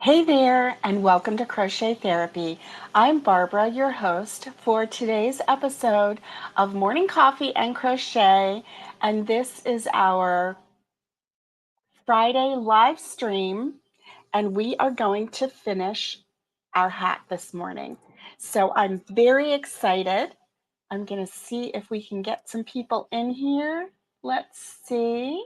Hey there, and welcome to Crochet Therapy. I'm Barbara, your host for today's episode of Morning Coffee and Crochet, and this is our Friday live stream, and we are going to finish our hat this morning. So I'm very excited. I'm going to see if we can get some people in here. Let's see.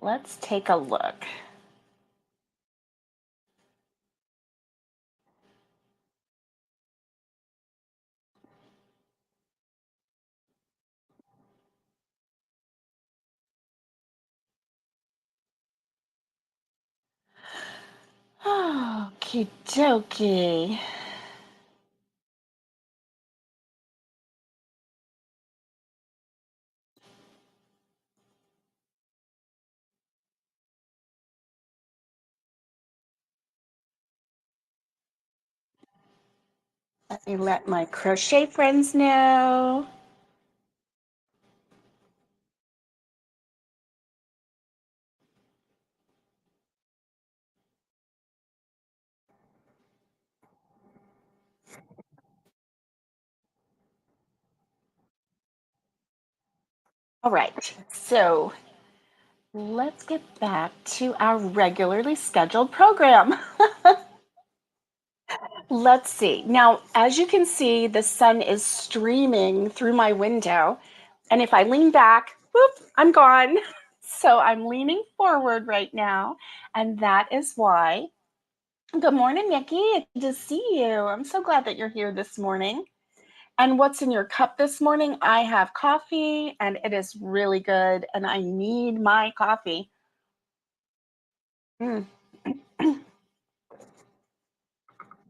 Let's take a look. Okie dokie. Let me let my crochet friends know. All right, so let's get back to our regularly scheduled program. Let's see. Now, as you can see, the sun is streaming through my window. And if I lean back, whoop, I'm gone. So I'm leaning forward right now. And that is why. Good morning, Nikki. Good to see you. I'm so glad that you're here this morning. And what's in your cup this morning? I have coffee, and it is really good, and I need my coffee. Mm.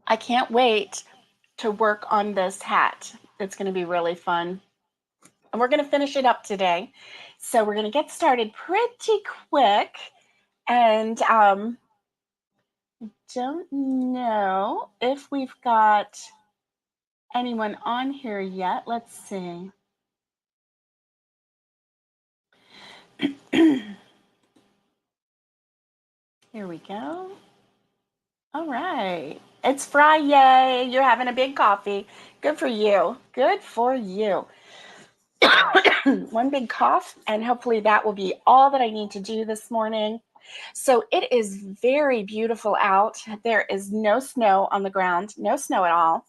I can't wait to work on this hat. It's going to be really fun. And we're going to finish it up today. So we're going to get started pretty quick. And don't know if we've got anyone on here yet. Let's see. Here we go. All right. It's Friday. You're having a big coffee. Good for you. Good for you. One big cough, and hopefully that will be all that I need to do this morning. So it is very beautiful out. There is no snow on the ground, no snow at all.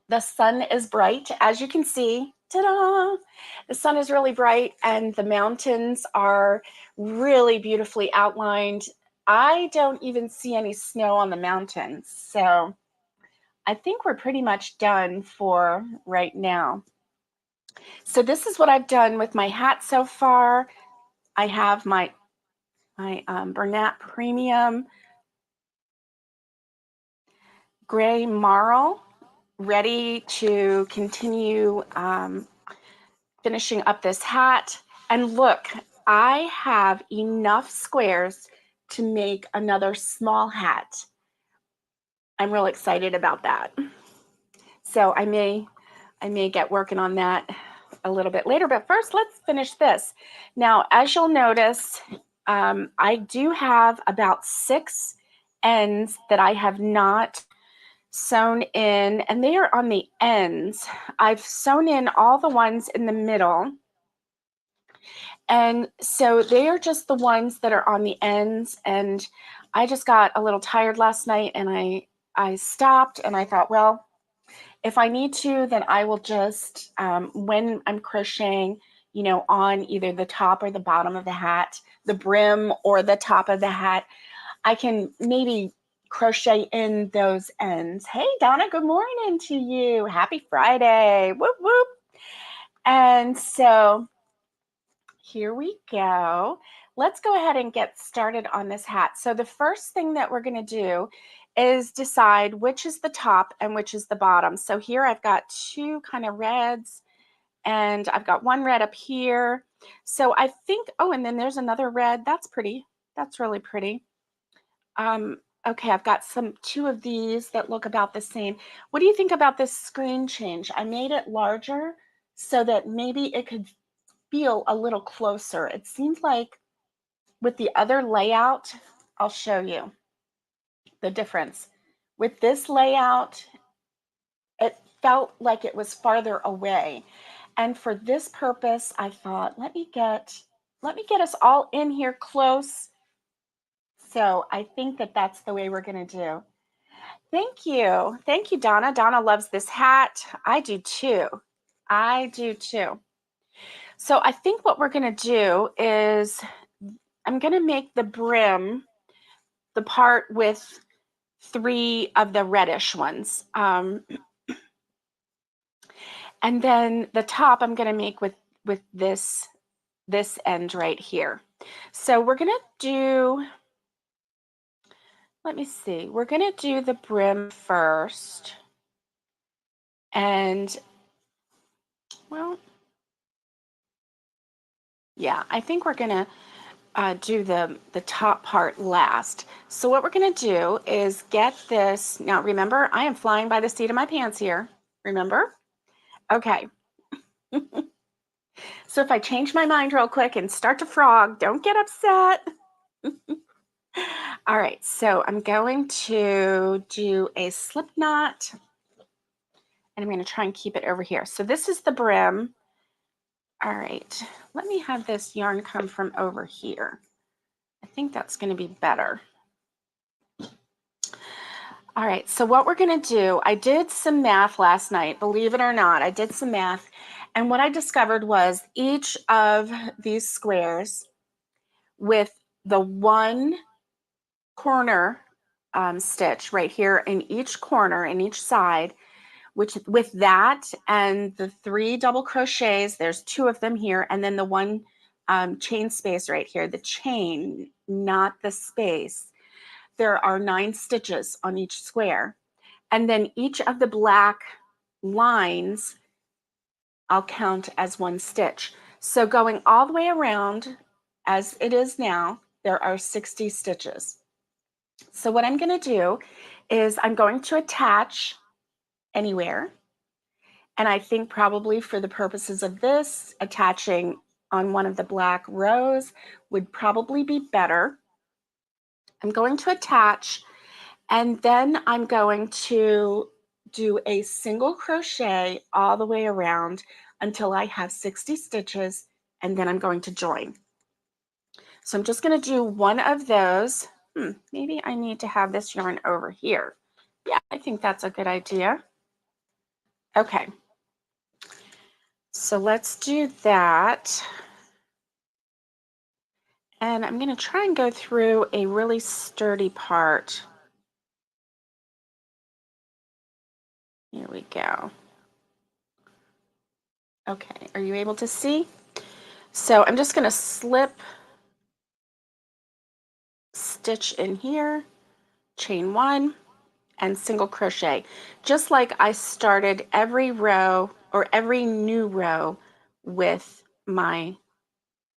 The sun is bright, as you can see. Ta-da! The sun is really bright, and the mountains are really beautifully outlined. I don't even see any snow on the mountains, so I think we're pretty much done for right now. So this is what I've done with my hat so far. I have my Bernat Premium Gray Marl ready to continue finishing up this hat. And look, I have enough squares to make another small hat. I'm real excited about that. So I may get working on that a little bit later, but first let's finish this. Now, as you'll notice, I do have about 6 ends that I have not sewn in, and they are on the ends. I've sewn in all the ones in the middle, and so they are just the ones that are on the ends. And I just got a little tired last night, and I stopped, and I thought, well, if I need to, then I will just, when I'm crocheting, on either the top or the bottom of the hat, the brim or the top of the hat, I can maybe crochet in those ends. Hey, Donna, good morning to you. Happy Friday. Whoop, whoop. And so here we go. Let's go ahead and get started on this hat. So the first thing that we're going to do is decide which is the top and which is the bottom. So here I've got 2 kind of reds, and I've got 1 red up here. So I think, oh, and then there's another red. That's pretty. That's really pretty. Okay, I've got 2 of these that look about the same. What do you think about this screen change? I made it larger so that maybe it could feel a little closer. It seems like with the other layout, I'll show you the difference. With this layout, it felt like it was farther away. And for this purpose, I thought, let me get us all in here close. So I think that that's the way we're going to do. Thank you. Thank you, Donna. Donna loves this hat. I do too. I do too. So I think what we're going to do is I'm going to make the brim the part with 3 of the reddish ones. And then the top I'm going to make with this end right here. So we're going to do, let me see, we're going to do the brim first. And, well, yeah, I think we're going to do the top part last. So what we're going to do is get this. Now, remember, I am flying by the seat of my pants here. Remember? Okay. So if I change my mind real quick and start to frog, don't get upset. All right, so I'm going to do a slip knot, and I'm going to try and keep it over here. So this is the brim. All right, let me have this yarn come from over here. I think that's going to be better. All right, so what we're going to do, I did some math last night, believe it or not, I did some math. And what I discovered was each of these squares with the one corner stitch right here in each corner, in each side, which with that and the 3 double crochets, there's 2 of them here, and then the one chain space right here, the chain, not the space. There are 9 stitches on each square. And then each of the black lines, I'll count as 1 stitch. So going all the way around, as it is now, there are 60 stitches. So what I'm going to do is I'm going to attach anywhere. And I think probably for the purposes of this, attaching on one of the black rows would probably be better. I'm going to attach, and then I'm going to do a single crochet all the way around until I have 60 stitches, and then I'm going to join. So I'm just going to do one of those. Maybe I need to have this yarn over here. Yeah, I think that's a good idea. Okay. So let's do that. And I'm going to try and go through a really sturdy part. Here we go. Okay, are you able to see? So I'm just going to slip stitch in here, chain 1, and single crochet, just like I started every row or every new row with my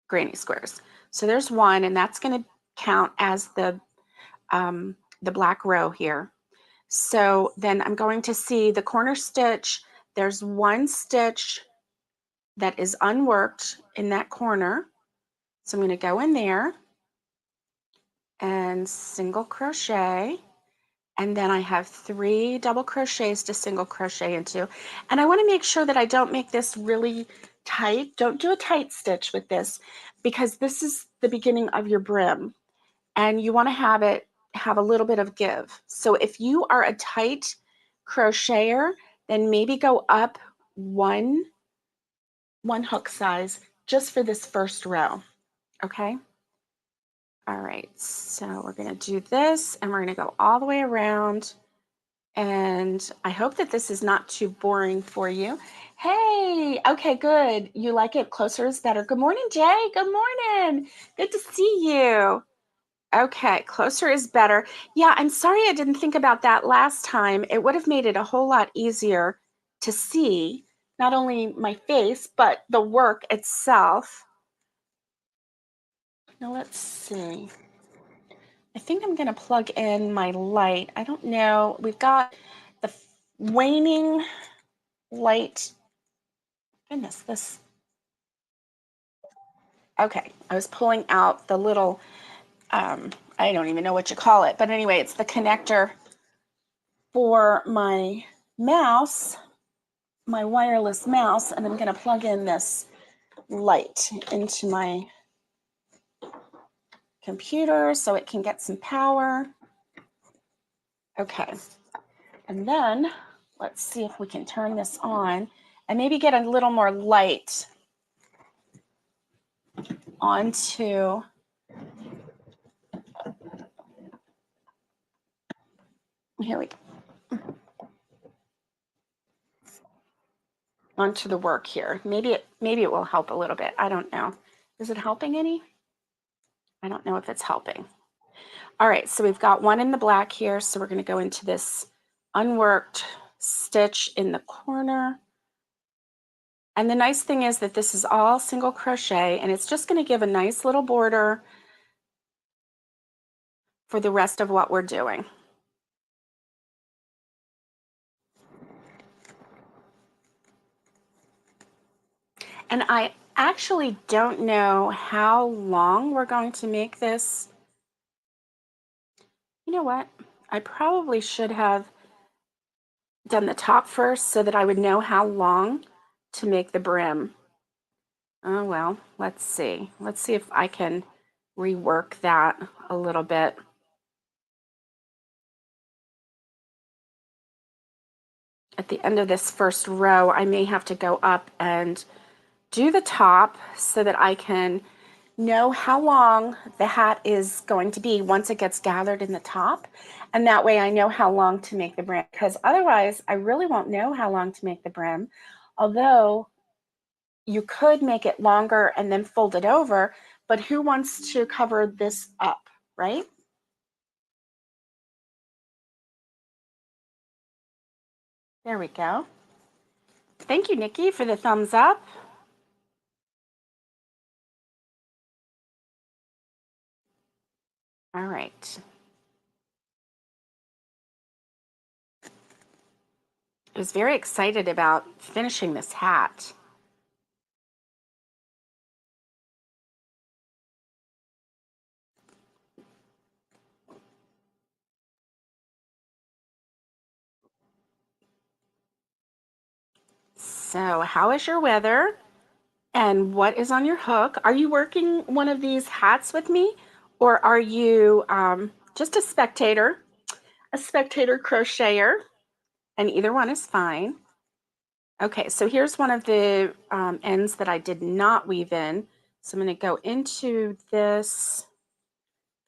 granny squares. So there's 1, and that's going to count as the black row here. So then I'm going to see the corner stitch. There's 1 stitch that is unworked in that corner. So I'm going to go in there and single crochet. And then I have 3 double crochets to single crochet into. And I want to make sure that I don't make this really tight. Don't do a tight stitch with this, because this is the beginning of your brim. And you want to have a little bit of give. So if you are a tight crocheter, then maybe go up one hook size just for this first row. Okay. All right, so we're going to do this, and we're going to go all the way around. And I hope that this is not too boring for you. Hey, okay, good. You like it closer is better. Good morning, Jay. Good morning. Good to see you. Okay, closer is better. Yeah, I'm sorry I didn't think about that last time. It would have made it a whole lot easier to see not only my face, but the work itself. Now let's see. I think I'm going to plug in my light. I don't know. We've got the waning light. Goodness, this Okay, I was pulling out the little, I don't even know what you call it, but anyway, it's the connector for my mouse, my wireless mouse, and I'm going to plug in this light into my computer so it can get some power. Okay, and then let's see if we can turn this on and maybe get a little more light onto here we go, onto the work here. Maybe it will help a little bit. I don't know. Is it helping any? I don't know if it's helping. All right, so we've got one in the black here, so we're going to go into this unworked stitch in the corner. And the nice thing is that this is all single crochet, and it's just going to give a nice little border for the rest of what we're doing. And I actually don't know how long we're going to make this. You know what? I probably should have done the top first so that I would know how long to make the brim. Oh, well, let's see. Let's see if I can rework that a little bit. At the end of this first row, I may have to go up and do the top so that I can know how long the hat is going to be once it gets gathered in the top. And that way I know how long to make the brim, because otherwise I really won't know how long to make the brim. Although you could make it longer and then fold it over, but who wants to cover this up, right? There we go. Thank you, Nikki, for the thumbs up. All right. I was very excited about finishing this hat. So, how is your weather? And what is on your hook? Are you working one of these hats with me? Or are you just a spectator crocheter? And either one is fine. Okay, so here's one of the ends that I did not weave in. So I'm going to go into this,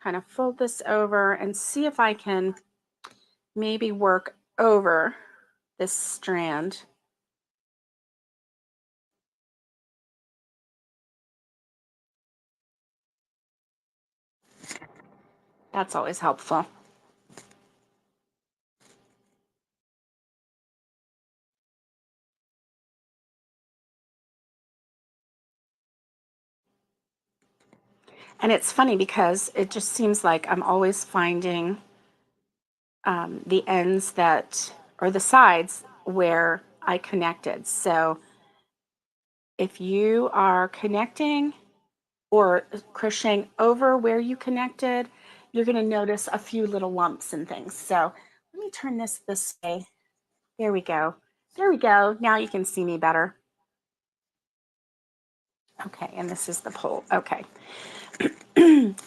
kind of fold this over and see if I can maybe work over this strand. That's always helpful. And it's funny because it just seems like I'm always finding the ends that, or the sides where I connected. So if you are connecting or crocheting over where you connected, you're going to notice a few little lumps and things. So let me turn this way. There we go. There we go. Now you can see me better. Okay, and this is the pole. Okay.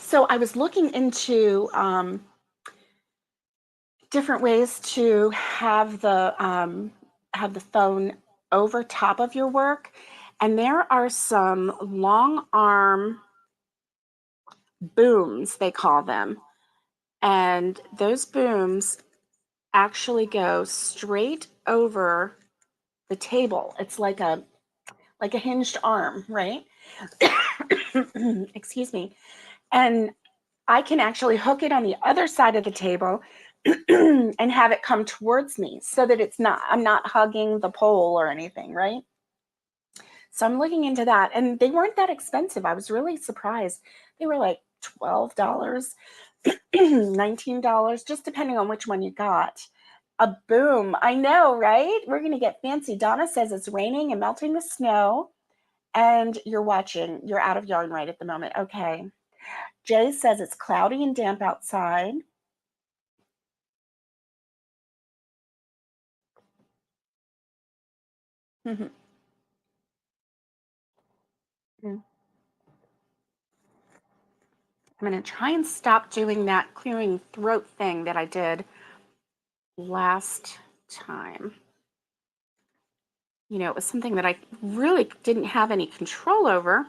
So I was looking into different ways to have the phone over top of your work, and there are some long arm booms, they call them, and those booms actually go straight over the table. It's like a hinged arm, right? Excuse me. And I can actually hook it on the other side of the table and have it come towards me so that I'm not hugging the pole or anything, right? So I'm looking into that, and they weren't that expensive. I was really surprised. They were like $12, $19, just depending on which one you got. A boom. I know, right? We're going to get fancy. Donna says it's raining and melting the snow. And you're watching. You're out of yarn right at the moment. Okay. Jay says it's cloudy and damp outside. Mhm. Mm. I'm going to try and stop doing that clearing throat thing that I did last time. You know, it was something that I really didn't have any control over.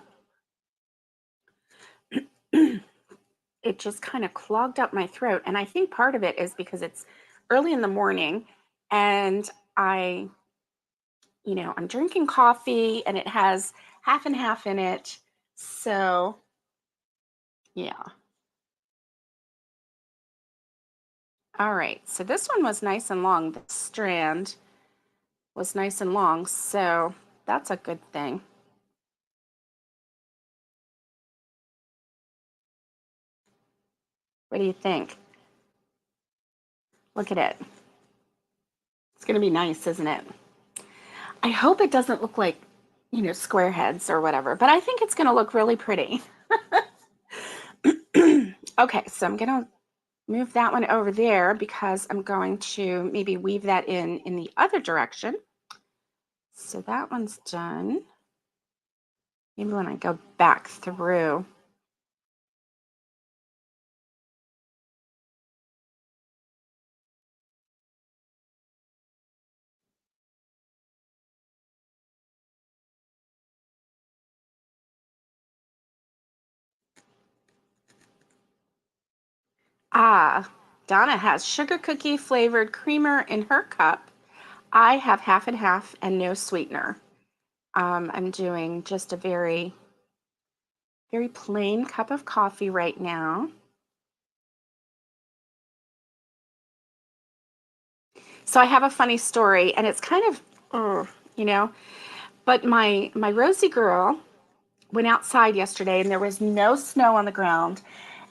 It just kind of clogged up my throat. And I think part of it is because it's early in the morning and I'm drinking coffee and it has half and half in it. So, yeah. All right. So this one was nice and long. The strand was nice and long. So that's a good thing. What do you think? Look at it. It's going to be nice, isn't it? I hope it doesn't look like, square heads or whatever, but I think it's going to look really pretty. Okay, so I'm going to move that one over there because I'm going to maybe weave that in the other direction. So that one's done. Maybe when I go back through. Ah, Donna has sugar cookie flavored creamer in her cup. I have half and half and no sweetener. I'm doing just a very, very plain cup of coffee right now. So I have a funny story, and it's kind of, but my Rosie girl went outside yesterday, and there was no snow on the ground,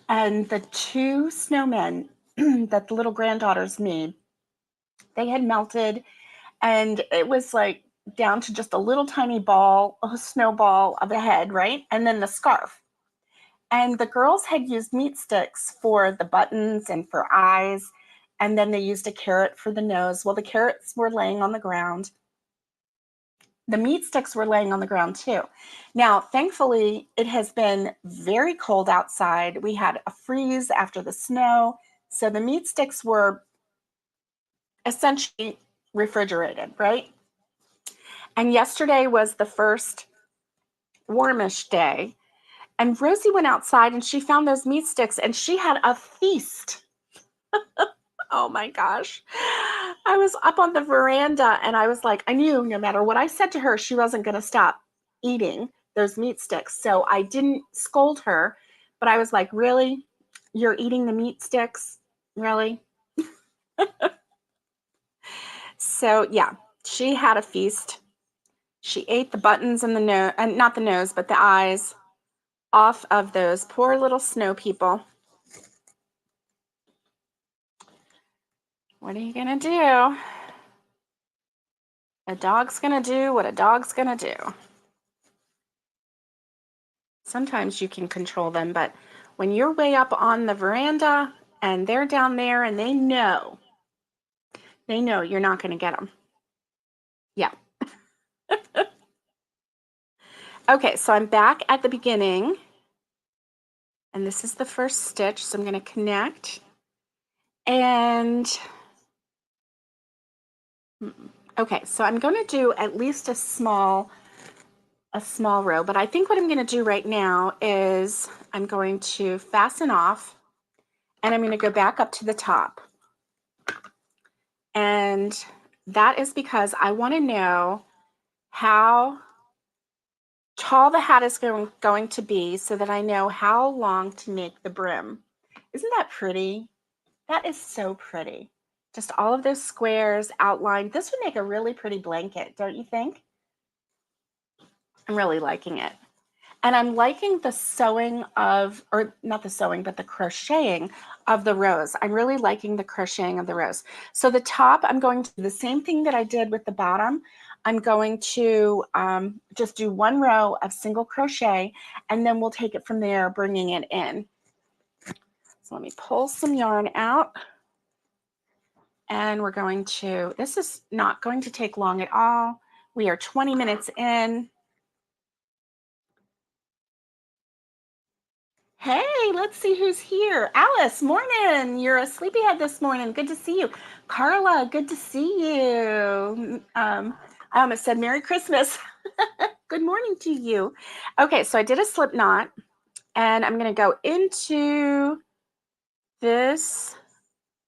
and the two snowmen that the little granddaughters made, they had melted, and it was like down to just a little tiny ball, a snowball of a head, right? And then the scarf. And the girls had used meat sticks for the buttons and for eyes. And then they used a carrot for the nose. Well, the carrots were laying on the ground. The meat sticks were laying on the ground too. Now, thankfully, it has been very cold outside. We had a freeze after the snow. So the meat sticks were essentially refrigerated, right? And yesterday was the first warmish day. And Rosie went outside and she found those meat sticks and she had a feast. Oh my gosh. I was up on the veranda and I was like, I knew no matter what I said to her, she wasn't going to stop eating those meat sticks. So I didn't scold her, but I was like, really? You're eating the meat sticks? Really? So yeah, she had a feast. She ate the buttons and the nose, and not the nose, but the eyes off of those poor little snow people. What are you going to do? A dog's going to do what a dog's going to do. Sometimes you can control them, but when you're way up on the veranda and they're down there and they know you're not going to get them. Yeah. Okay, so I'm back at the beginning and this is the first stitch. So I'm going to connect and okay, so I'm going to do at least a small row, but I think what I'm going to do right now is I'm going to fasten off and I'm going to go back up to the top. And that is because I want to know how tall the hat is going to be so that I know how long to make the brim. Isn't that pretty? That is so pretty. Just all of those squares outlined. This would make a really pretty blanket, don't you think? I'm really liking it. And I'm liking the sewing of, or not the sewing, but the crocheting of the rows. I'm really liking the crocheting of the rows. So the top, I'm going to do the same thing that I did with the bottom. I'm going to just do 1 row of single crochet, and then we'll take it from there, bringing it in. So let me pull some yarn out, and we're going to, this is not going to take long at all. We are 20 minutes in. Hey, let's see who's here. Alice, morning. You're a sleepyhead this morning. Good to see you. Carla, good to see you. I almost said Merry Christmas. Good morning to you. Okay, so I did a slip knot, and I'm going to go into this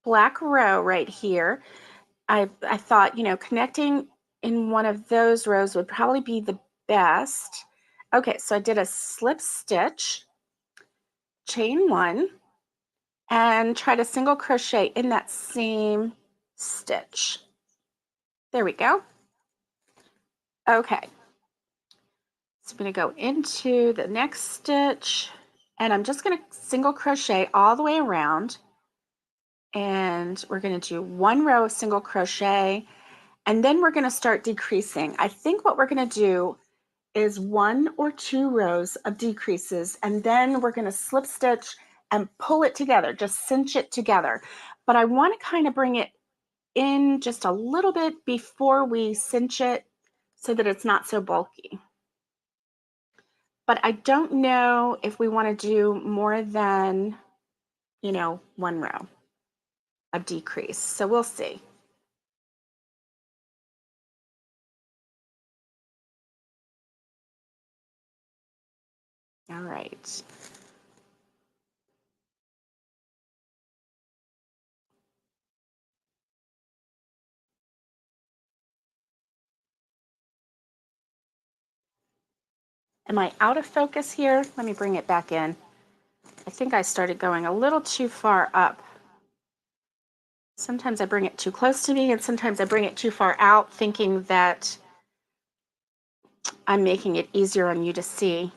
black row right here. I thought, connecting in one of those rows would probably be the best. Okay, so I did a slip stitch, chain 1, and try to single crochet in that same stitch. There we go. Okay. So I'm going to go into the next stitch, and I'm just going to single crochet all the way around. And we're going to do 1 row of single crochet, and then we're going to start decreasing. I think what we're going to do is 1 or 2 rows of decreases, and then we're going to slip stitch and pull it together, just cinch it together. But I want to kind of bring it in just a little bit before we cinch it so that it's not so bulky. But I don't know if we want to do more than, 1 row of decrease. So we'll see. All right. Am I out of focus here? Let me bring it back in. I think I started going a little too far up. Sometimes I bring it too close to me, and sometimes I bring it too far out, thinking that I'm making it easier on you to see.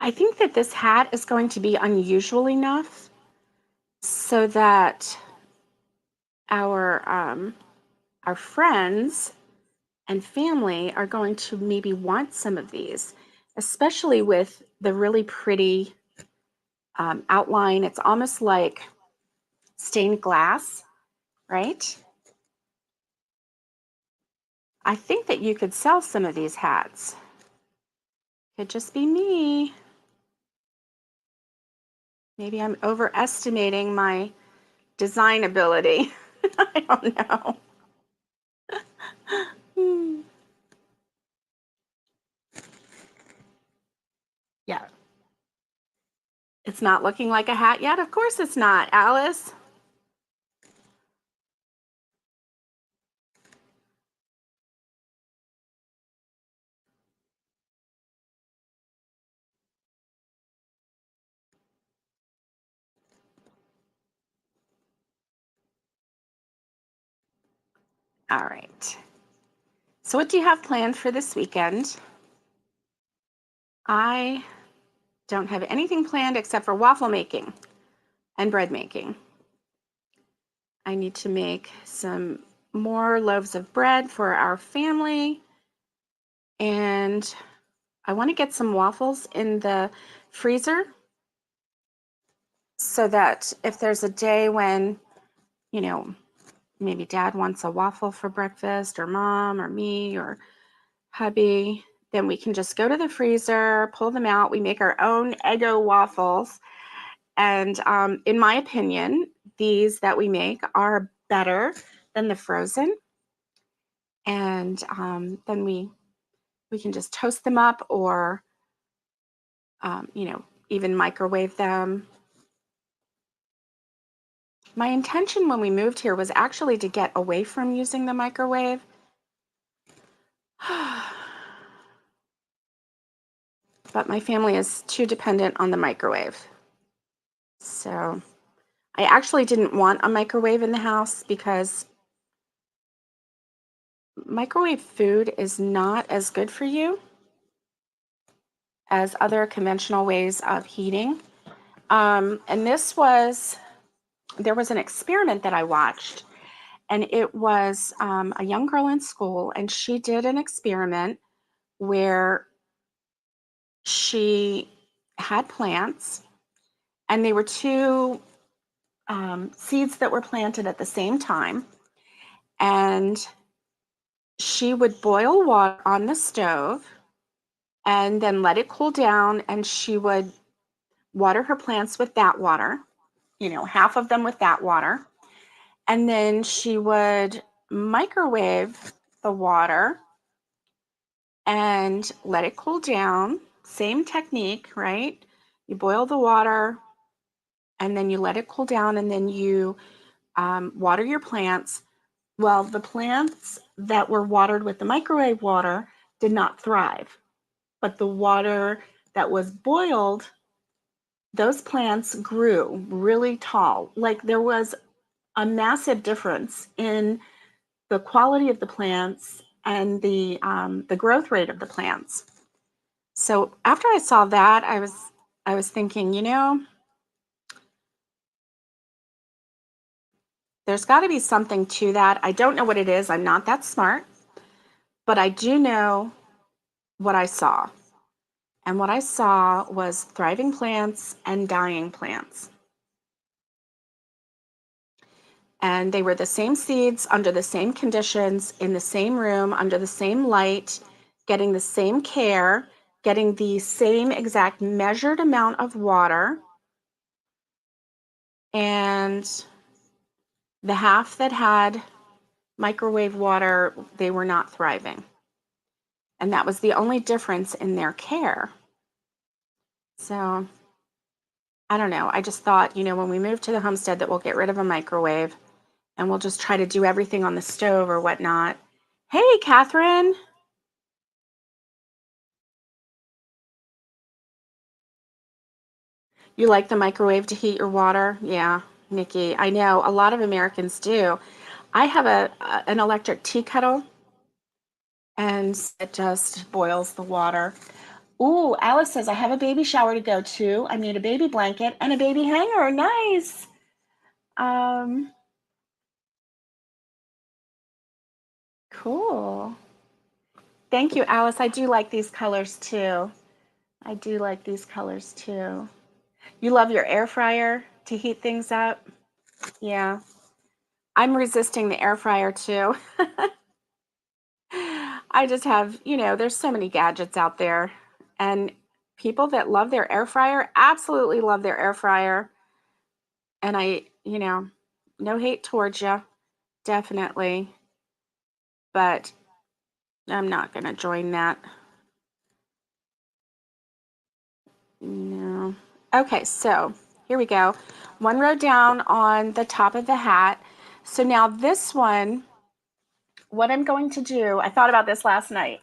I think that this hat is going to be unusual enough so that our friends and family are going to maybe want some of these, especially with the really pretty outline. It's almost like stained glass, right? I think that you could sell some of these hats. Could just be me. Maybe I'm overestimating my design ability. I don't know. Yeah. It's not looking like a hat yet? Of course it's not, Alice. All right. So what do you have planned for this weekend? I don't have anything planned except for waffle making and bread making. I need to make some more loaves of bread for our family, and I want to get some waffles in the freezer so that if there's a day when, maybe dad wants a waffle for breakfast, or mom or me or hubby, then we can just go to the freezer, pull them out. We make our own Eggo waffles. And in my opinion, these that we make are better than the frozen. And then we we can just toast them up or, you know, even microwave them. My intention when we moved here was actually to get away from using the microwave. But my family is too dependent on the microwave. So I actually didn't want a microwave in the house because microwave food is not as good for you as other conventional ways of heating. And there was an experiment that I watched, and it was a young girl in school, and she did an experiment where she had plants, and they were two seeds that were planted at the same time. And she would boil water on the stove and then let it cool down, and she would water her plants with that water, you know, half of them with that water. And then she would microwave the water and let it cool down. Same technique, right? You boil the water and then you let it cool down, and then you water your plants. Well, the plants that were watered with the microwave water did not thrive, but the water that was boiled, those plants grew really tall. Like there was a massive difference in the quality of the plants and the growth rate of the plants. So after I saw that, I was thinking, you know, there's got to be something to that. I don't know what it is. I'm not that smart, but I do know what I saw. And what I saw was thriving plants and dying plants. And they were the same seeds under the same conditions, in the same room, under the same light, getting the same care, getting the same exact measured amount of water. And the half that had microwave water, they were not thriving. And that was the only difference in their care. So I don't know. I just thought, you know, when we move to the homestead, that we'll get rid of a microwave and we'll just try to do everything on the stove or whatnot. Hey, Catherine. You like the microwave to heat your water? Yeah, Nikki. I know a lot of Americans do. I have an electric tea kettle, and it just boils the water. Ooh, Alice says, I have a baby shower to go to. I need a baby blanket and a baby hanger. Nice. Cool. Thank you, Alice. I do like these colors too. I do like these colors too. You love your air fryer to heat things up? Yeah. I'm resisting the air fryer too. I just have, you know, there's so many gadgets out there, and people that love their air fryer absolutely love their air fryer. And you know, no hate towards you, definitely, but I'm not going to join that. No. Okay, so here we go. One row down on the top of the hat. So now this one, what I'm going to do, I thought about this last night.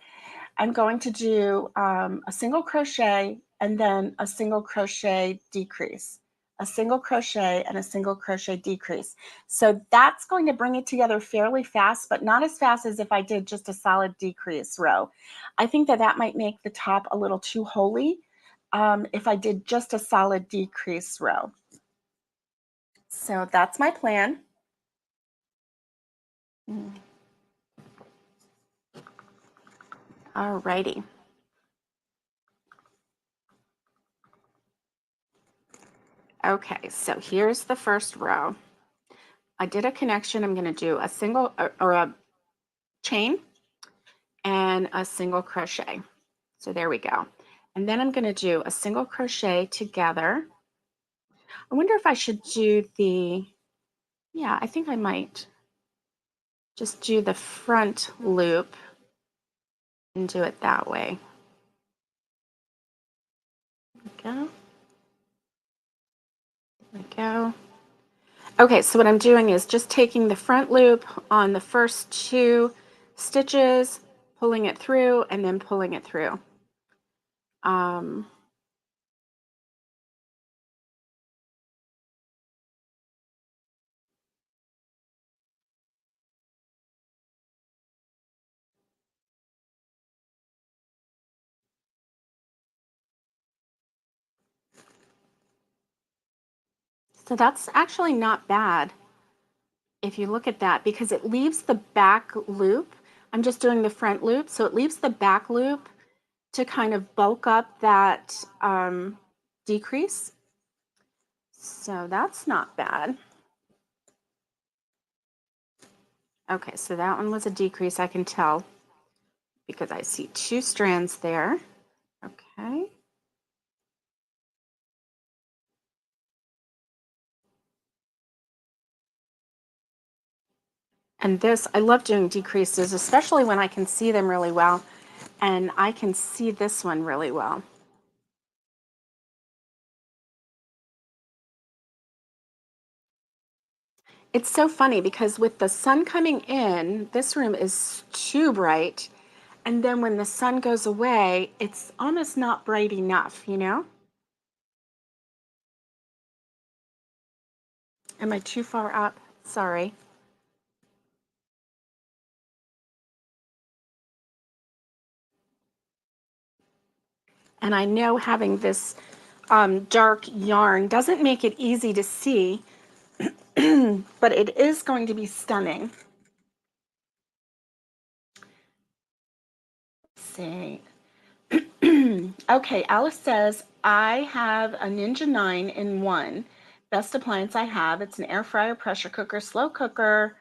I'm going to do a single crochet and then a single crochet decrease, a single crochet and a single crochet decrease. So that's going to bring it together fairly fast, but not as fast as if I did just a solid decrease row. I think that that might make the top a little too holy if I did just a solid decrease row. So that's my plan. All righty. Okay, so here's the first row. I did a connection. I'm going to do a single or a chain and a single crochet. So there we go. And then I'm going to do a single crochet together. I wonder if I should do yeah, I think I might just do the front loop and do it that way. There we go. There we go. Okay, so what I'm doing is just taking the front loop on the first 2 stitches, pulling it through, and then pulling it through. Um, so that's actually not bad if you look at that, because it leaves the back loop. I'm just doing the front loop, so it leaves the back loop to kind of bulk up that decrease. So that's not bad. Okay, so that one was a decrease, I can tell, because I see 2 strands there. Okay. And this, I love doing decreases, especially when I can see them really well. And I can see this one really well. It's so funny because with the sun coming in, this room is too bright. And then when the sun goes away, it's almost not bright enough, you know? Am I too far up? Sorry. And I know having this dark yarn doesn't make it easy to see, but it is going to be stunning. Let's see. Okay, Alice says, I have a Ninja 9-in-1. Best appliance I have. It's an air fryer, pressure cooker, slow cooker,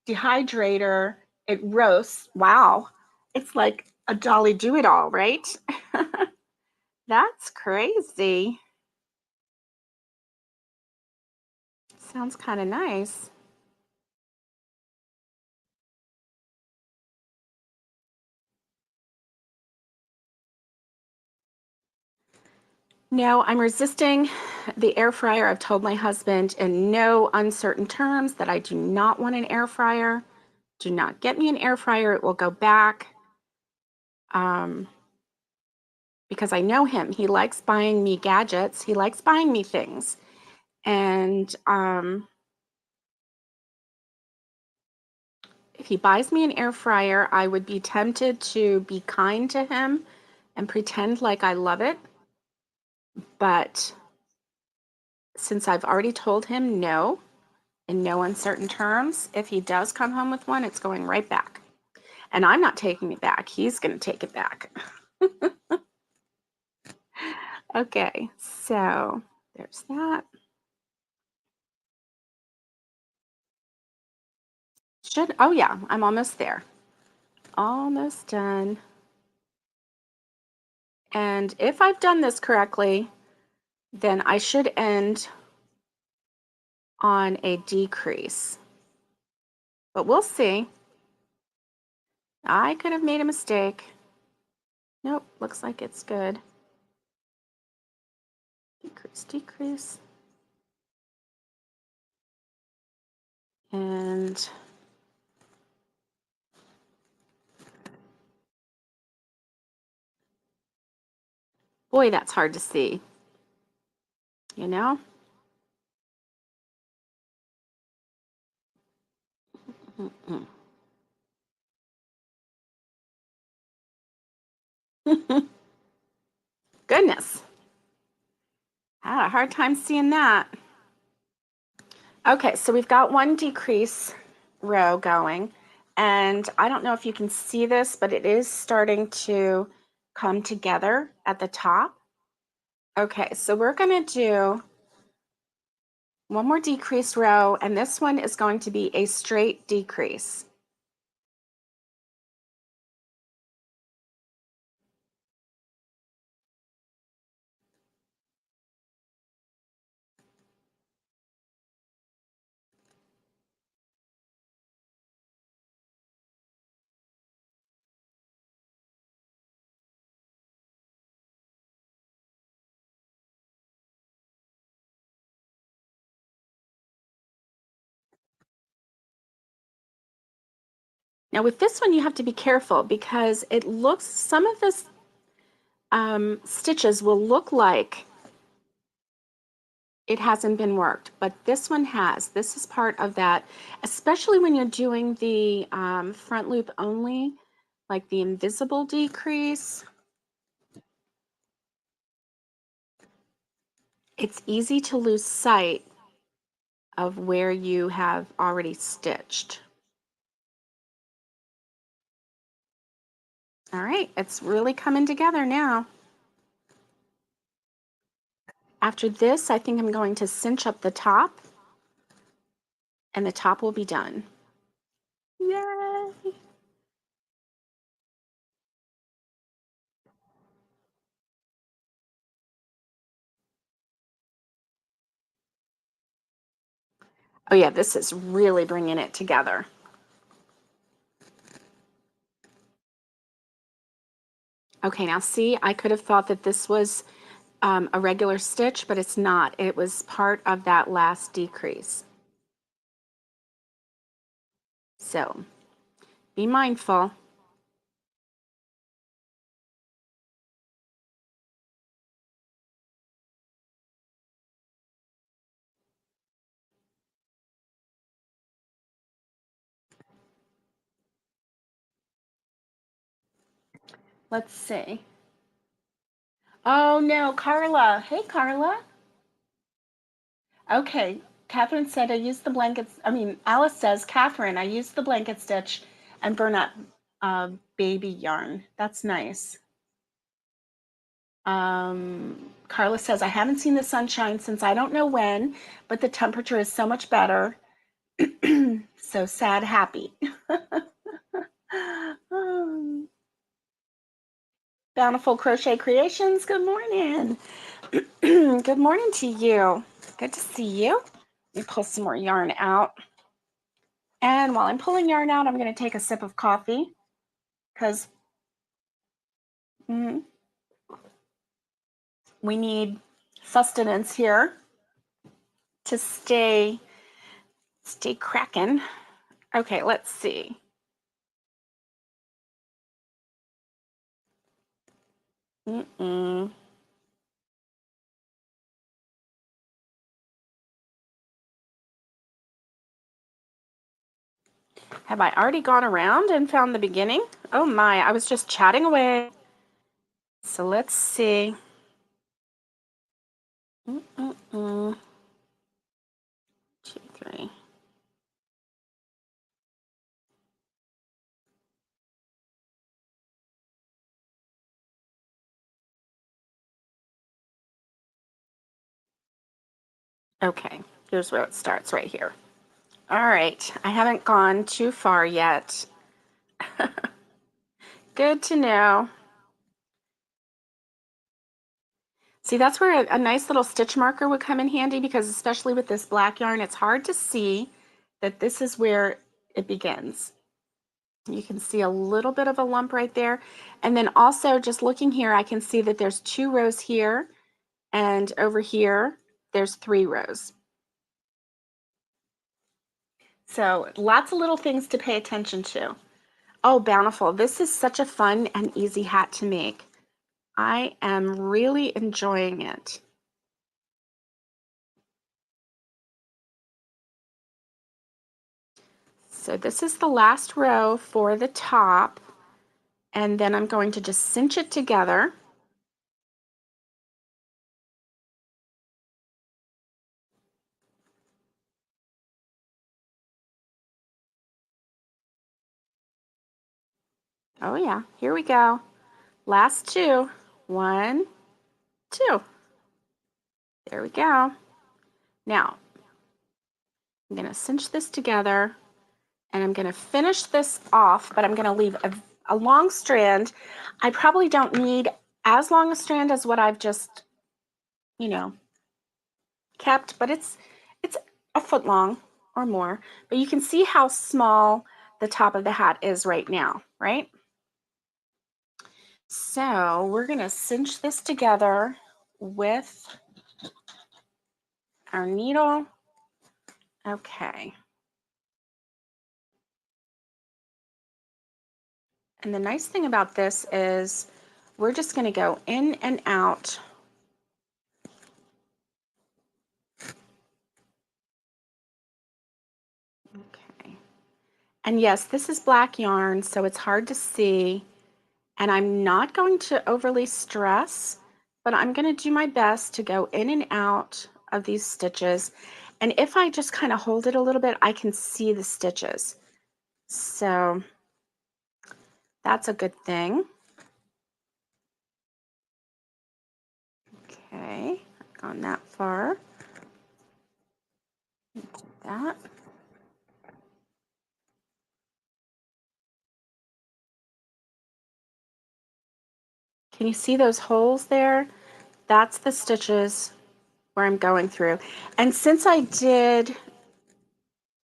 dehydrator. It roasts. Wow. It's like a jolly do-it-all, right? That's crazy. Sounds kind of nice. No, I'm resisting the air fryer. I've told my husband in no uncertain terms that I do not want an air fryer. Do not get me an air fryer. It will go back. Because I know him. He likes buying me gadgets. He likes buying me things. And if he buys me an air fryer, I would be tempted to be kind to him and pretend like I love it. But since I've already told him no, in no uncertain terms, if he does come home with one, it's going right back. And I'm not taking it back. He's going to take it back. Okay, so there's that. Oh yeah, I'm almost there. Almost done. And if I've done this correctly, then I should end on a decrease. But we'll see. I could have made a mistake. Nope, looks like it's good. Decrease, decrease. And boy, that's hard to see, you know? Mm-mm. Goodness, I had a hard time seeing that. Okay, so we've got one decrease row going, and I don't know if you can see this, but it is starting to come together at the top. Okay, so we're going to do one more decreased row, and this one is going to be a straight decrease. Now with this one, you have to be careful because it looks, some of this stitches will look like it hasn't been worked, but this one has. This is part of that, especially when you're doing the front loop only, like the invisible decrease. It's easy to lose sight of where you have already stitched. All right, it's really coming together now. After this, I think I'm going to cinch up the top, and the top will be done. Yay! Oh yeah, this is really bringing it together. Okay, now see, I could have thought that this was a regular stitch, but it's not. It was part of that last decrease. So be mindful. Let's see. Oh no, Carla. Hey, Carla. Okay, Catherine said I used the blankets. I mean, Alice says, Catherine, I used the blanket stitch and burlap baby yarn. That's nice. Carla says, I haven't seen the sunshine since I don't know when, but the temperature is so much better. So sad, happy. Bountiful Crochet Creations, good morning. Good morning to you. Good to see you. Let me pull some more yarn out. And while I'm pulling yarn out, I'm going to take a sip of coffee because we need sustenance here to stay cracking. Okay, let's see. Have I already gone around and found the beginning? Oh my, I was just chatting away. So let's see. 2, 3. Okay, here's where it starts right here. All right, I haven't gone too far yet. Good to know. See, that's where a nice little stitch marker would come in handy because especially with this black yarn, it's hard to see that this is where it begins. You can see a little bit of a lump right there. And then also just looking here, I can see that there's 2 rows here and over here, there's 3 rows. So lots of little things to pay attention to. Oh, Bountiful. This is such a fun and easy hat to make. I am really enjoying it. So this is the last row for the top, and then I'm going to just cinch it together. Oh yeah, here we go. Last 2. 1, 2. There we go. Now, I'm going to cinch this together, and I'm going to finish this off, but I'm going to leave a long strand. I probably don't need as long a strand as what I've just, kept, but it's a foot long or more. But you can see how small the top of the hat is right now, right? So we're going to cinch this together with our needle. Okay. And the nice thing about this is we're just going to go in and out. Okay. And yes, this is black yarn, so it's hard to see. And I'm not going to overly stress, but I'm going to do my best to go in and out of these stitches. And if I just kind of hold it a little bit, I can see the stitches. So that's a good thing. Okay, I've gone that far. Do that. Can you see those holes there? That's the stitches where I'm going through. And since I did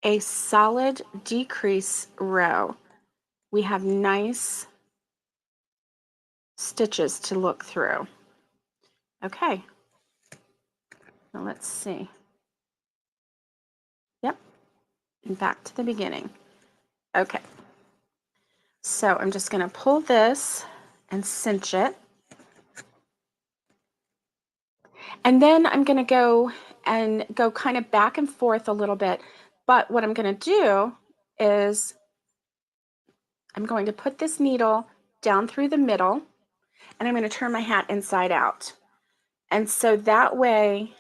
a solid decrease row, we have nice stitches to look through. Okay, now let's see. Yep, and back to the beginning. Okay, so I'm just going to pull this and cinch it. And then I'm going to go kind of back and forth a little bit. But what I'm going to do is I'm going to put this needle down through the middle, and I'm going to turn my hat inside out. And so that way,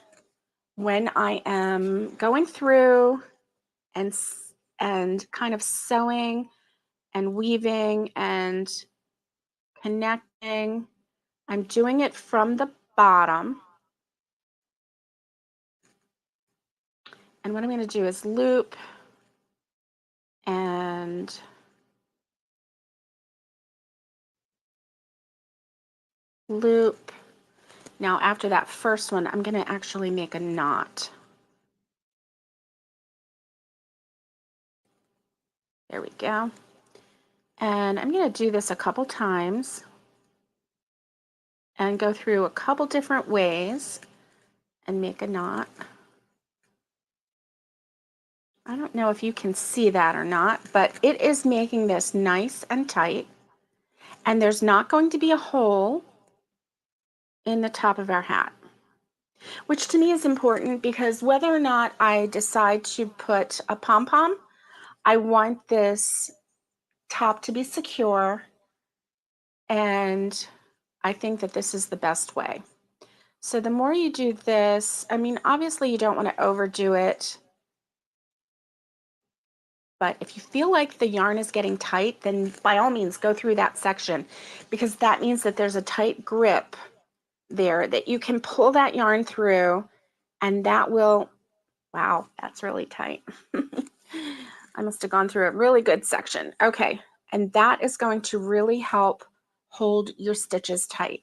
when I am going through and kind of sewing and weaving and connecting, I'm doing it from the bottom. And what I'm going to do is loop and loop. Now after that first one, I'm going to actually make a knot. There we go. And I'm going to do this a couple times and go through a couple different ways and make a knot. I don't know if you can see that or not, but it is making this nice and tight. And there's not going to be a hole in the top of our hat, which to me is important because whether or not I decide to put a pom-pom, I want this top to be secure, and I think that this is the best way. So the more you do this, I mean, obviously you don't want to overdo it, but if you feel like the yarn is getting tight, then by all means go through that section, because that means that there's a tight grip there that you can pull that yarn through, and that will, wow, that's really tight. I must have gone through a really good section. Okay, and that is going to really help hold your stitches tight.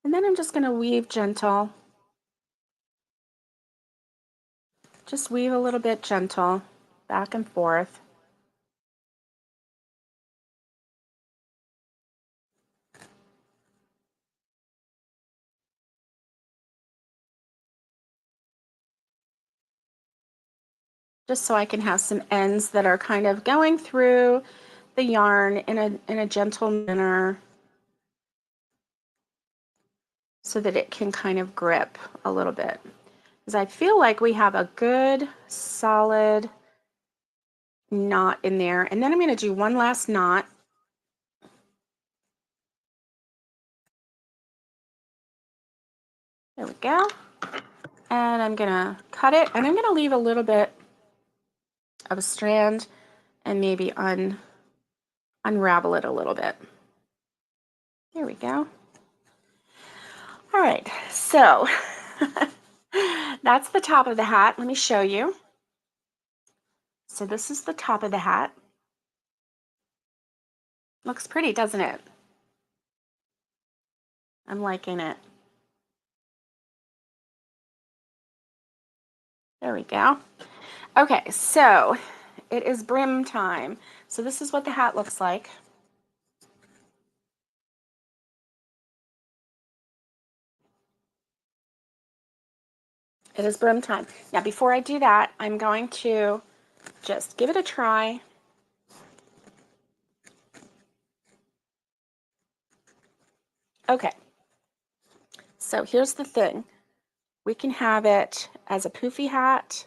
And then I'm just going to weave gentle. Just weave a little bit gentle, back and forth. Just so I can have some ends that are kind of going through the yarn in a gentle manner so that it can kind of grip a little bit. Because I feel like we have a good solid knot in there. And then I'm going to do one last knot. There we go. And I'm going to cut it, and I'm going to leave a little bit of a strand and maybe unravel it a little bit. There we go. All right, so that's the top of the hat. Let me show you. So this is the top of the hat. Looks pretty, doesn't it? I'm liking it. There we go. Okay, so it is brim time. So this is what the hat looks like. It is brim time. Now, before I do that, I'm going to just give it a try. Okay, so here's the thing. We can have it as a poofy hat.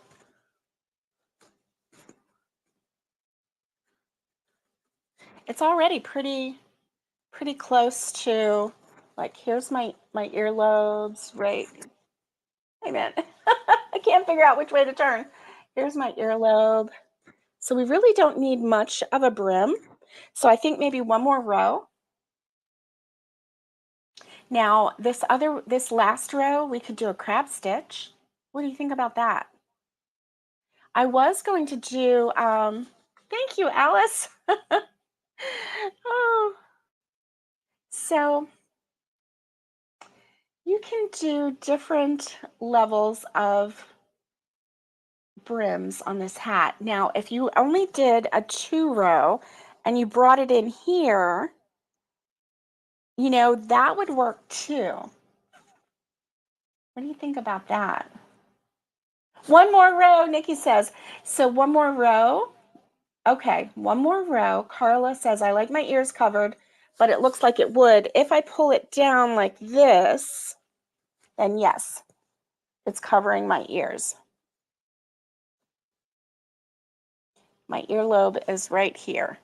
It's already pretty close to, like, here's my earlobes, right? Wait a minute. I can't figure out which way to turn. Here's my earlobe. So we really don't need much of a brim. So I think maybe one more row. Now this last row, we could do a crab stitch. What do you think about that? I was going to do, thank you, Alice. Oh, so you can do different levels of brims on this hat. Now, if you only did a 2-row and you brought it in here, you know, that would work too. What do you think about that? One more row, Nikki says. So one more row. Okay, one more row. Carla says, I like my ears covered, but it looks like it would. If I pull it down like this, then yes, it's covering my ears. My earlobe is right here.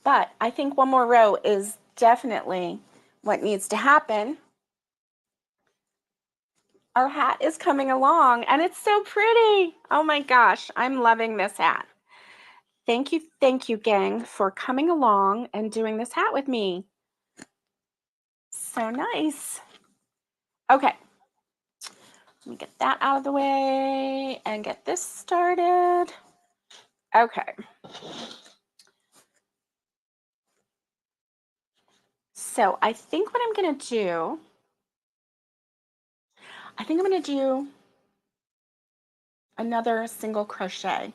But I think one more row is definitely what needs to happen. Our hat is coming along and it's so pretty. Oh my gosh, I'm loving this hat. Thank you, gang, for coming along and doing this hat with me. So nice. Okay, let me get that out of the way and get this started. Okay. So I think what I'm going to do, I think I'm going to do another single crochet.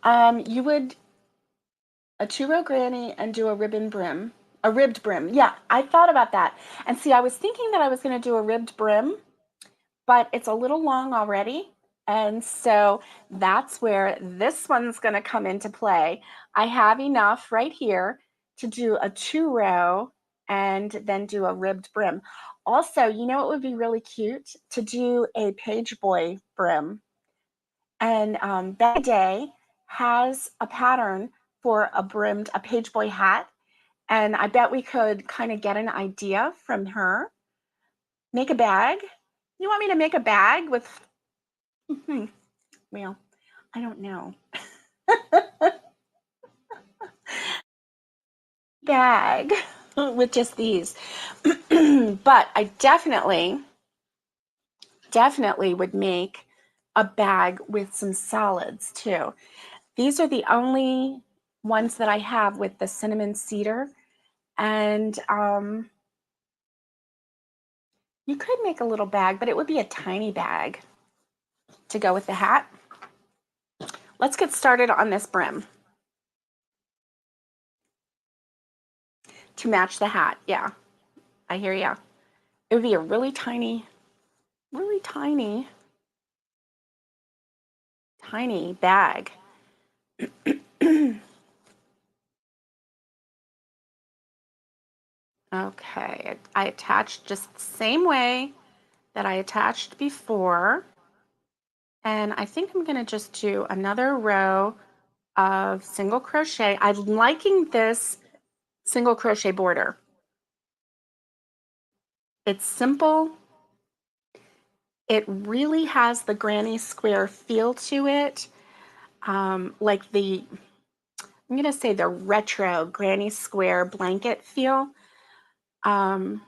You would a 2-row granny and do a ribbed brim. Yeah, I thought about that. And see, I was thinking that I was going to do a ribbed brim, but it's a little long already. And so that's where this one's going to come into play. I have enough right here to do a 2-row and then do a ribbed brim. Also, you know, it would be really cute to do a page boy brim. And Betty Day has a pattern for a page boy hat. And I bet we could kind of get an idea from her. Make a bag. You want me to make a bag with, well, I don't know. Bag with just these. But I definitely would make a bag with some solids too. These are the only ones that I have with the cinnamon cedar. And you could make a little bag, but it would be a tiny bag to go with the hat. Let's get started on this brim. To match the hat, yeah. I hear ya. It would be a really tiny bag. Okay, I attached just the same way that I attached before. And I think I'm going to just do another row of single crochet. I'm liking this single crochet border. It's simple. It really has the granny square feel to it. Like I'm going to say the retro granny square blanket feel. So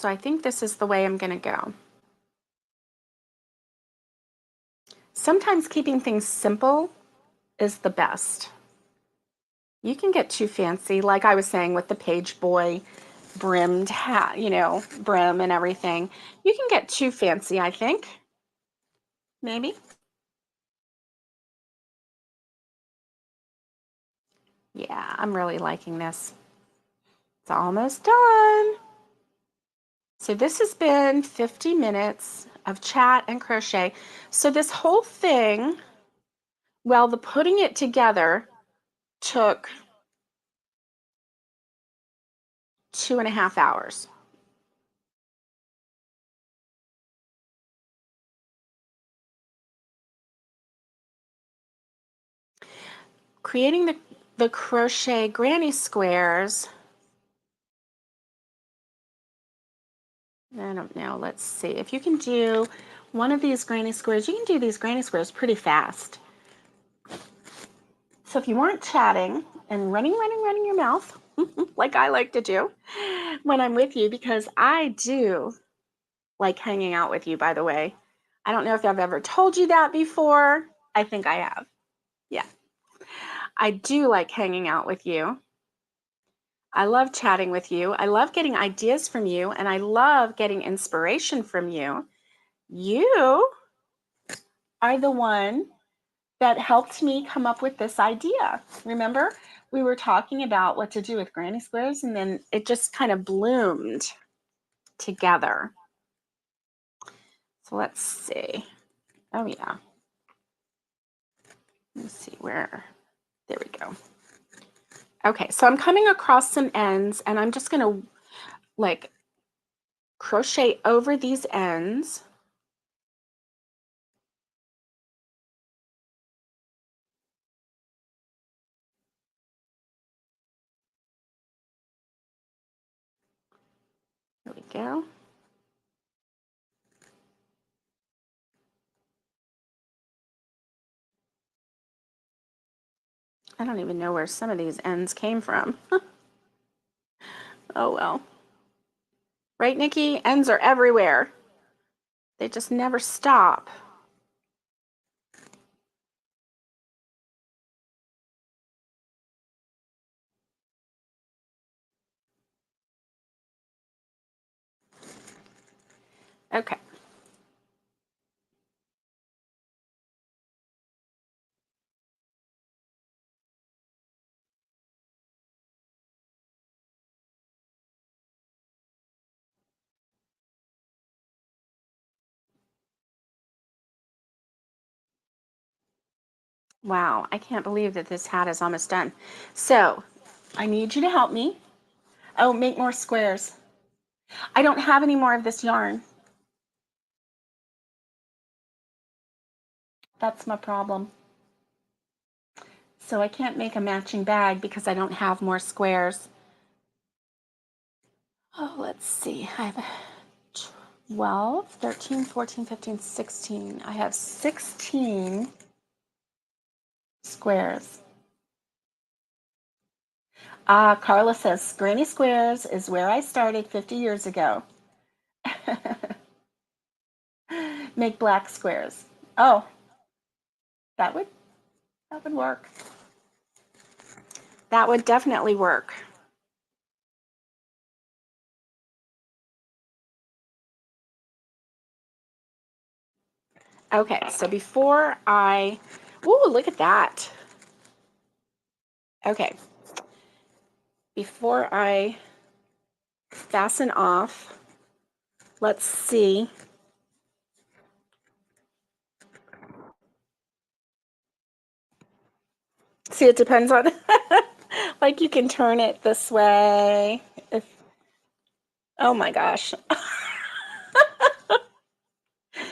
I think this is the way I'm going to go. Sometimes keeping things simple is the best. You can get too fancy, like I was saying with the page boy brimmed hat, you know, brim and everything. You can get too fancy, I think. Maybe. Yeah, I'm really liking this. It's almost done. So this has been 50 minutes of chat and crochet. So this whole thing Well, the putting it together took 2.5 hours. Creating the crochet granny squares, I don't know, let's see. If you can do one of these granny squares, you can do these granny squares pretty fast. So if you weren't chatting and running your mouth, like I like to do when I'm with you, because I do like hanging out with you, by the way. I don't know if I've ever told you that before. I think I have. Yeah. I do like hanging out with you. I love chatting with you. I love getting ideas from you, and I love getting inspiration from you. You are the one that helped me come up with this idea. Remember, we were talking about what to do with granny squares, and then it just kind of bloomed together. So let's see. Oh, yeah. Let's see where. There we go. Okay, so I'm coming across some ends, and I'm just going to like crochet over these ends. There we go. I don't even know where some of these ends came from. Oh well. Right, Nikki? Ends are everywhere. They just never stop. Okay. Wow, I can't believe that this hat is almost done. So I need you to help me. Oh, make more squares. I don't have any more of this yarn. That's my problem. So I can't make a matching bag because I don't have more squares. Oh, let's see. I have 12, 13, 14, 15, 16. I have 16 squares. Carla says, Granny Squares is where I started 50 years ago. Make black squares. Oh, that would work. That would definitely work. Okay, so before I, ooh, look at that. Okay, before I fasten off, let's see. See, it depends on, like you can turn it this way. If, oh my gosh.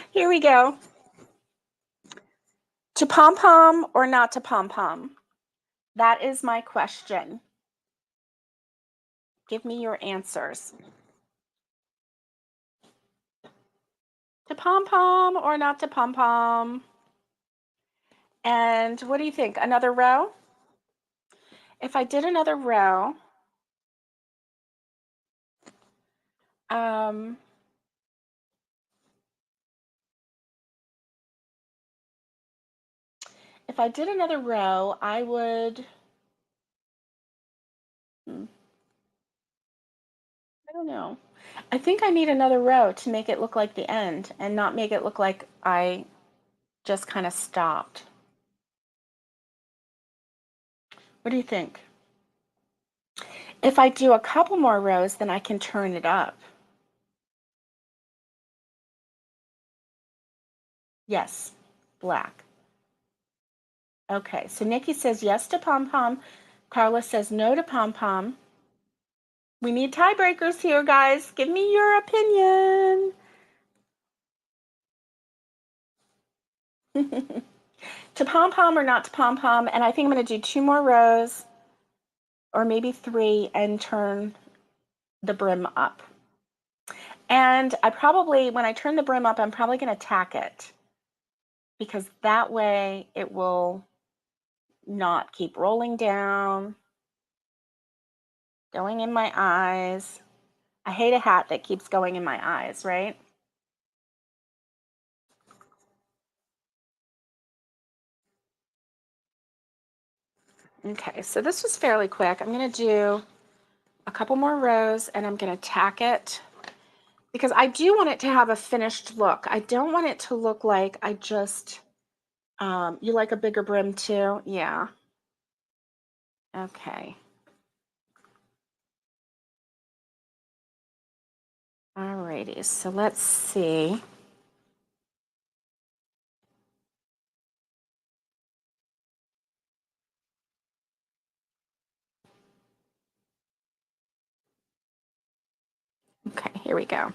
Here we go. To pom-pom or not to pom-pom? That is my question. Give me your answers. To pom-pom or not to pom-pom? And what do you think? Another row? If I did another row, um, if I did another row, I would, I don't know. I think I need another row to make it look like the end and not make it look like I just kind of stopped. What do you think? If I do a couple more rows, then I can turn it up. Yes, black. Okay, so Nikki says yes to pom-pom. Carla says no to pom-pom. We need tiebreakers here, guys. Give me your opinion. To pom-pom or not to pom-pom, and I think I'm going to do 2 more rows or maybe 3 and turn the brim up. And I probably, when I turn the brim up, I'm probably going to tack it because that way it will not keep rolling down, going in my eyes. I hate a hat that keeps going in my eyes, right? Okay, so this was fairly quick. I'm going to do a couple more rows and I'm going to tack it because I do want it to have a finished look. I don't want it to look like I just, you like a bigger brim too? Yeah. Okay. Alrighty, so let's see. Okay, here we go.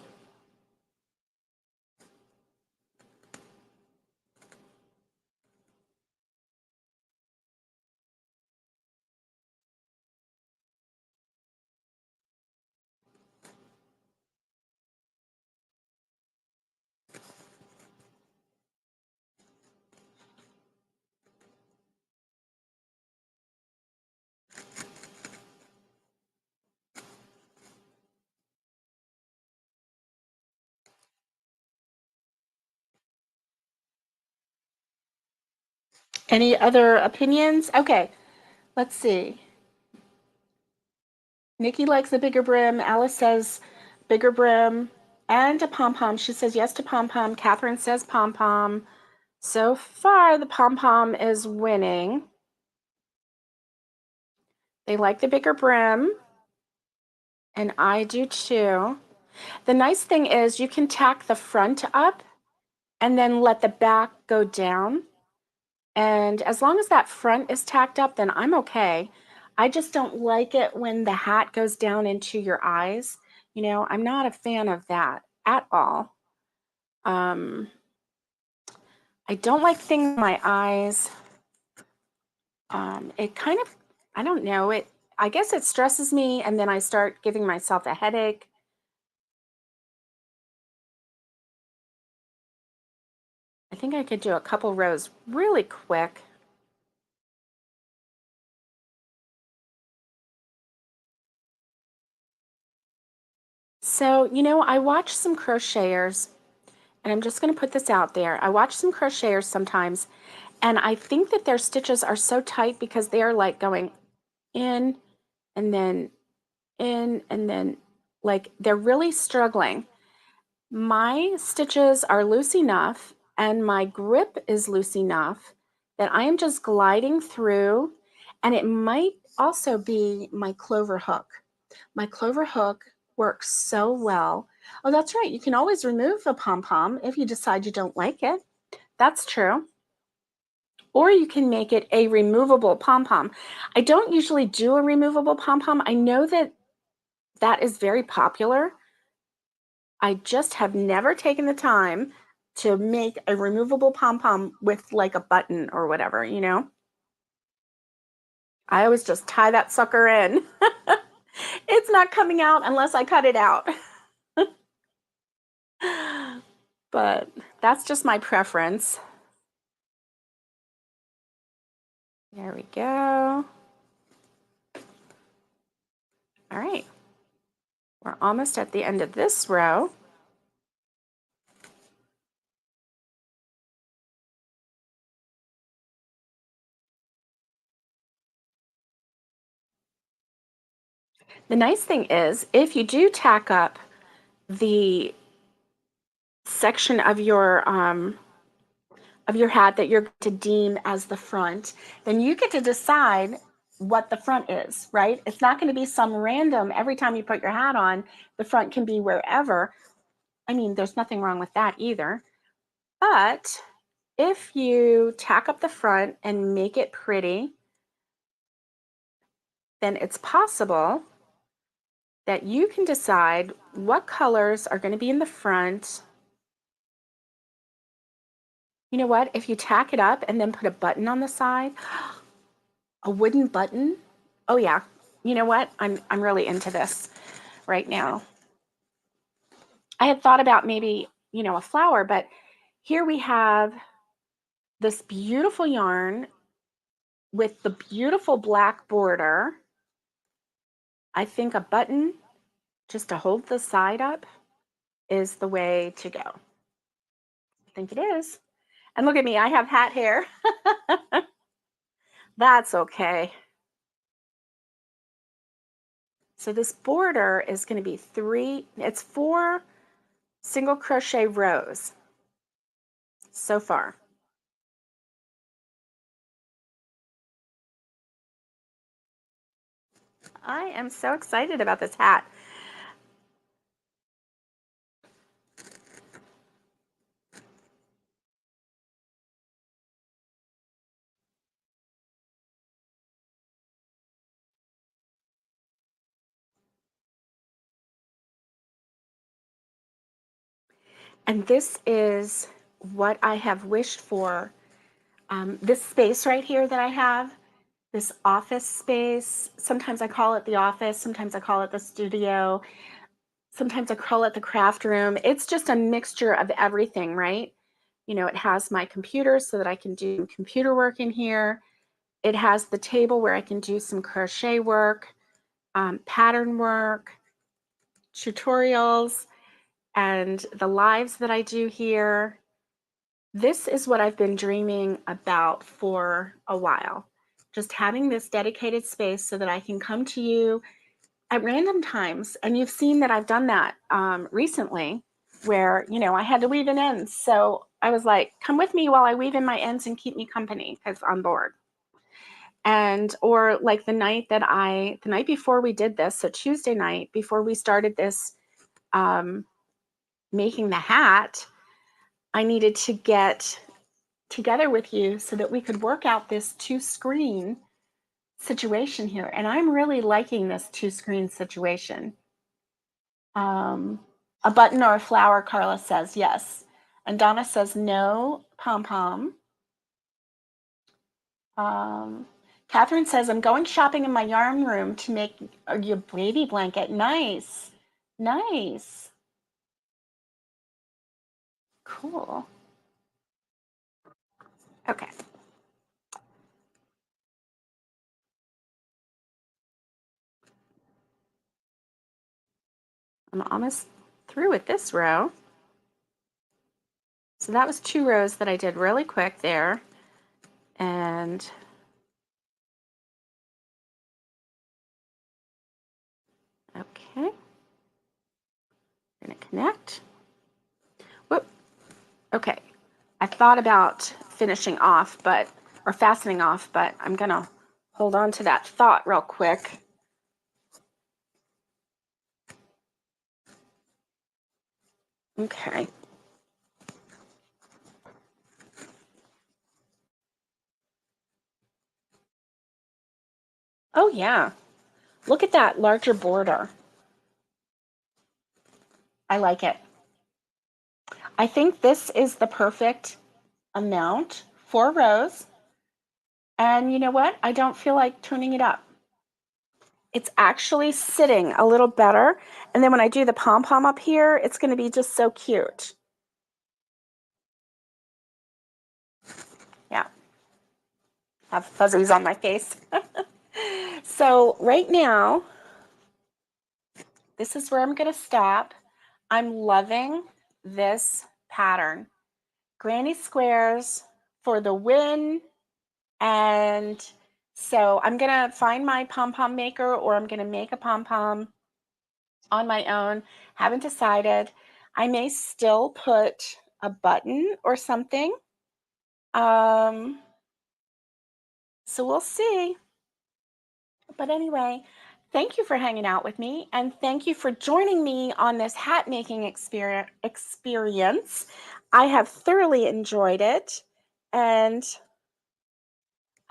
Any other opinions? Okay, let's see. Nikki likes a bigger brim. Alice says bigger brim and a pom-pom. She says yes to pom-pom. Catherine says pom-pom. So far, the pom-pom is winning. They like the bigger brim, and I do too. The nice thing is you can tack the front up and then let the back go down. And as long as that front is tacked up, then I'm okay. I just don't like it when the hat goes down into your eyes. You know, I'm not a fan of that at all. I don't like things in my eyes. It kind of, I don't know, I guess it stresses me and then I start giving myself a headache. I think I could do a couple rows really quick. So, you know, I watch some crocheters, and I'm just going to put this out there. I watch some crocheters sometimes, and I think that their stitches are so tight because they are like going in and then in and then like they're really struggling. My stitches are loose enough and my grip is loose enough that I am just gliding through, and it might also be my clover hook. My clover hook works so well. Oh, that's right. You can always remove a pom-pom if you decide you don't like it. That's true. Or you can make it a removable pom-pom. I don't usually do a removable pom-pom. I know that that is very popular. I just have never taken the time to make a removable pom-pom with like a button or whatever, you know? I always just tie that sucker in. It's not coming out unless I cut it out. But that's just my preference. There we go. All right. We're almost at the end of this row. The nice thing is, if you do tack up the section of your hat that you're going to deem as the front, then you get to decide what the front is, right? It's not going to be some random, every time you put your hat on, the front can be wherever. I mean, there's nothing wrong with that either. But if you tack up the front and make it pretty, then it's possible that you can decide what colors are going to be in the front. You know what? If you tack it up and then put a button on the side, a wooden button. Oh yeah. You know what? I'm really into this right now. I had thought about maybe, a flower, but here we have this beautiful yarn with the beautiful black border. I think a button just to hold the side up is the way to go. I think it is. And look at me, I have hat hair. That's okay. So this border is going to be it's 4 single crochet rows so far. I am so excited about this hat. And this is what I have wished for. This space right here that I have, this office space, sometimes I call it the office, sometimes I call it the studio, sometimes I call it the craft room. It's just a mixture of everything, right? It has my computer so that I can do computer work in here. It has the table where I can do some crochet work, pattern work, tutorials, and the lives that I do here. This is what I've been dreaming about for a while. Just having this dedicated space so that I can come to you at random times. And you've seen that I've done that recently where, I had to weave in ends. So I was like, come with me while I weave in my ends and keep me company because I'm bored. And, or like the night before we did this, so Tuesday night before we started this, making the hat, I needed to get together with you so that we could work out this 2-screen situation here. And I'm really liking this 2-screen situation. A button or a flower, Carla says yes. And Donna says no, pom-pom. Catherine says, I'm going shopping in my yarn room to make your baby blanket. Nice. Nice. Cool. Okay. I'm almost through with this row. So that was 2 rows that I did really quick there. And okay. I'm going to connect. Whoop. Okay. I thought about finishing off, or fastening off, but I'm going to hold on to that thought real quick. Okay. Oh, yeah. Look at that larger border. I like it. I think this is the perfect amount, 4 rows. And you know what? I don't feel like turning it up. It's actually sitting a little better. And then when I do the pom-pom up here, it's going to be just so cute. Yeah. I have fuzzies on my face. So right now, this is where I'm going to stop. I'm loving this pattern. Granny squares for the win. And so I'm going to find my pom-pom maker, or I'm going to make a pom-pom on my own. Haven't decided. I may still put a button or something. So we'll see. But anyway, thank you for hanging out with me, and thank you for joining me on this hat making experience. I have thoroughly enjoyed it, And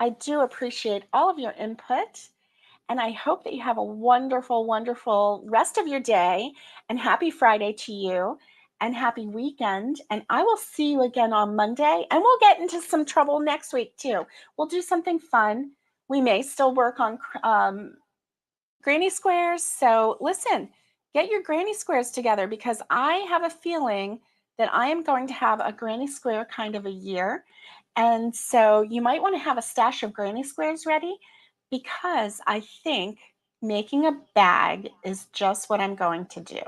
I do appreciate all of your input. And I hope that you have a wonderful, wonderful rest of your day. And happy Friday to you. And happy weekend. And I will see you again on Monday. And we'll get into some trouble next week too. We'll do something fun. We may still work on granny squares. So listen, get your granny squares together, because I have a feeling that I am going to have a granny square kind of a year. And so you might want to have a stash of granny squares ready, because I think making a bag is just what I'm going to do.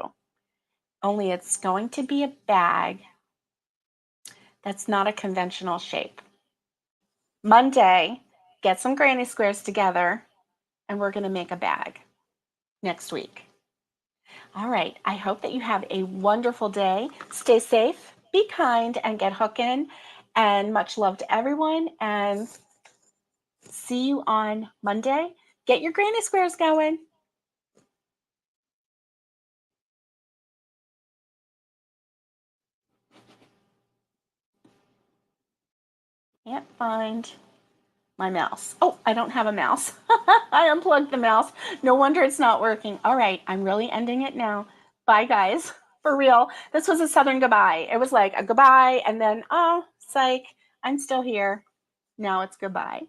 Only it's going to be a bag that's not a conventional shape. Monday, get some granny squares together, and we're going to make a bag next week. All right. I hope that you have a wonderful day. Stay safe, be kind, and get hooking. And much love to everyone. And see you on Monday. Get your granny squares going. Can't find my mouse. Oh, I don't have a mouse. I unplugged the mouse. No wonder it's not working. All right. I'm really ending it now. Bye, guys. For real. This was a Southern goodbye. It was like a goodbye, and then, oh, psych, I'm still here. Now it's goodbye.